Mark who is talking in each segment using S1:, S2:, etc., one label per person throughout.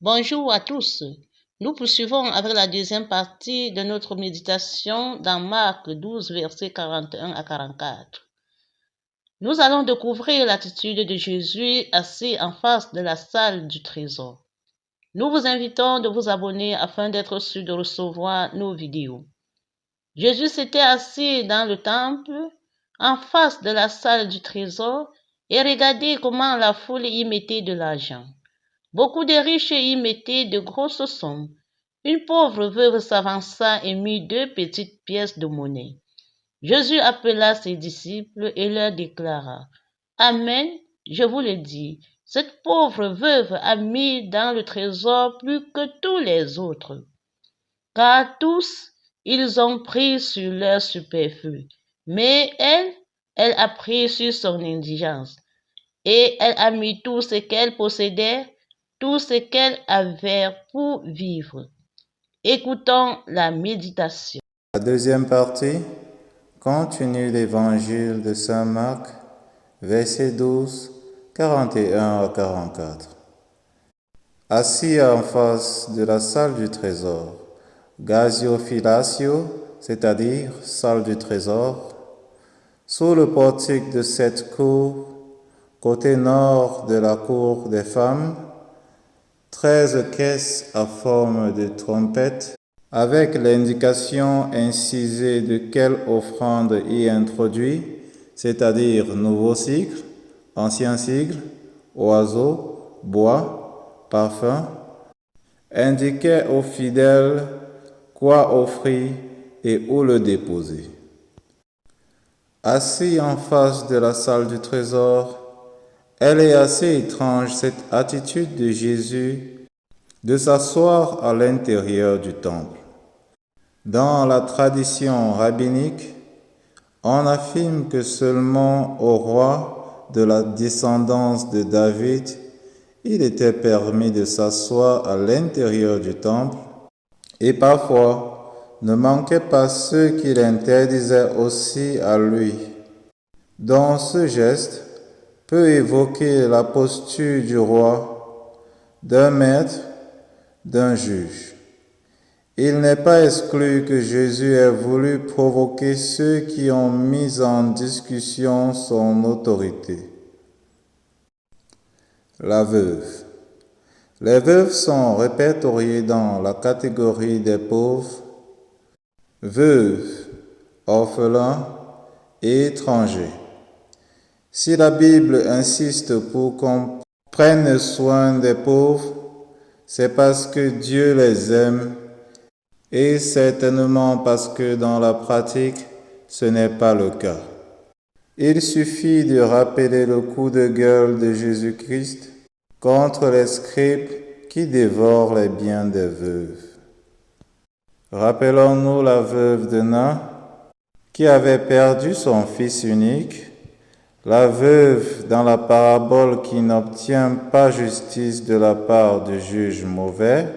S1: Bonjour à tous. Nous poursuivons avec la deuxième partie de notre méditation dans Marc 12, versets 41 à 44. Nous allons découvrir l'attitude de Jésus assis en face de la salle du trésor. Nous vous invitons de vous abonner afin d'être sûr de recevoir nos vidéos. Jésus s'était assis dans le temple, en face de la salle du trésor, et regardez comment la foule y mettait de l'argent. Beaucoup de riches y mettaient de grosses sommes. Une pauvre veuve s'avança et mit 2 petites pièces de monnaie. Jésus appela ses disciples et leur déclara: Amen, je vous le dis, cette pauvre veuve a mis dans le trésor plus que tous les autres. Car tous, ils ont pris sur leur superflu, mais elle a pris sur son indigence, et elle a mis tout ce qu'elle possédait, tout ce qu'elle avait pour vivre. Écoutons la méditation.
S2: La deuxième partie continue l'évangile de Saint Marc, versets 12, 41 à 44. Assis en face de la salle du trésor, Gazio Filatio, c'est-à-dire salle du trésor, sous le portique de cette cour, côté nord de la cour des femmes, 13 caisses à forme de trompette, avec l'indication incisée de quelle offrande y introduit, c'est-à-dire nouveau sigle, ancien sigle, oiseau, bois, parfum, indiquait aux fidèles quoi offrir et où le déposer. Assis en face de la salle du trésor, elle est assez étrange cette attitude de Jésus de s'asseoir à l'intérieur du temple. Dans la tradition rabbinique, on affirme que seulement au roi de la descendance de David, il était permis de s'asseoir à l'intérieur du temple, et parfois ne manquait pas ceux qui l'interdisaient aussi à lui. Dans ce geste peut évoquer la posture du roi, d'un maître, d'un juge. Il n'est pas exclu que Jésus ait voulu provoquer ceux qui ont mis en discussion son autorité. La veuve. Les veuves sont répertoriées dans la catégorie des pauvres, veuves, orphelins et étrangers. Si la Bible insiste pour qu'on prenne soin des pauvres, c'est parce que Dieu les aime et certainement parce que dans la pratique, ce n'est pas le cas. Il suffit de rappeler le coup de gueule de Jésus-Christ contre les scribes qui dévorent les biens des veuves. Rappelons-nous la veuve de Nain qui avait perdu son fils unique, la veuve dans la parabole qui n'obtient pas justice de la part du juge mauvais.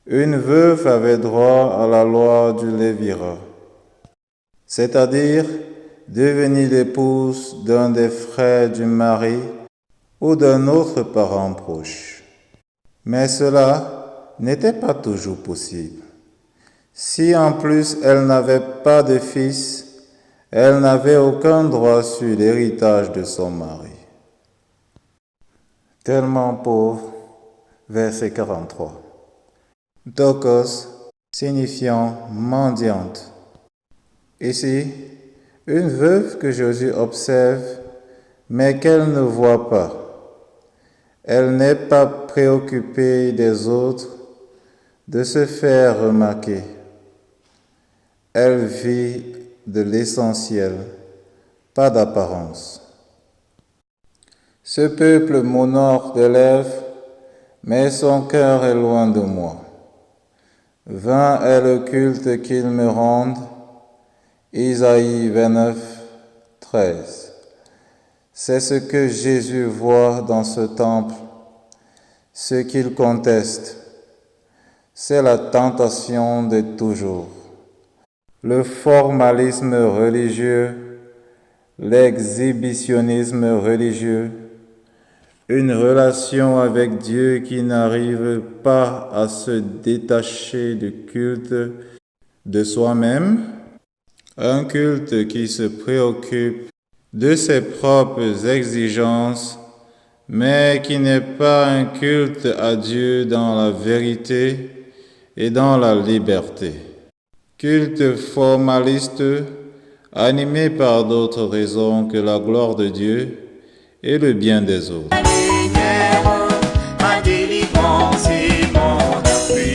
S2: Une veuve avait droit à la loi du lévira, c'est-à-dire devenir l'épouse d'un des frères du mari ou d'un autre parent proche. Mais cela n'était pas toujours possible. Si en plus elle n'avait pas de fils, elle n'avait aucun droit sur l'héritage de son mari. Tellement pauvre, verset 43. Dokos, signifiant mendiante. Ici, une veuve que Jésus observe, mais qu'elle ne voit pas. Elle n'est pas préoccupée des autres, de se faire remarquer. Elle vit de l'essentiel, pas d'apparence. Ce peuple m'honore des lèvres, mais son cœur est loin de moi. Vain est le culte qu'ils me rendent. Isaïe 29, 13. C'est ce que Jésus voit dans ce temple, ce qu'il conteste. C'est la tentation de toujours. Le formalisme religieux, l'exhibitionnisme religieux, une relation avec Dieu qui n'arrive pas à se détacher du culte de soi-même, un culte qui se préoccupe de ses propres exigences, mais qui n'est pas un culte à Dieu dans la vérité et dans la liberté. Culte formaliste, animé par d'autres raisons que la gloire de Dieu et le bien des autres.
S3: Ma délivrance et mon appui.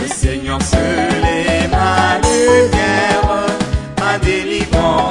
S3: Le Seigneur seul est ma lumière, ma délivrance.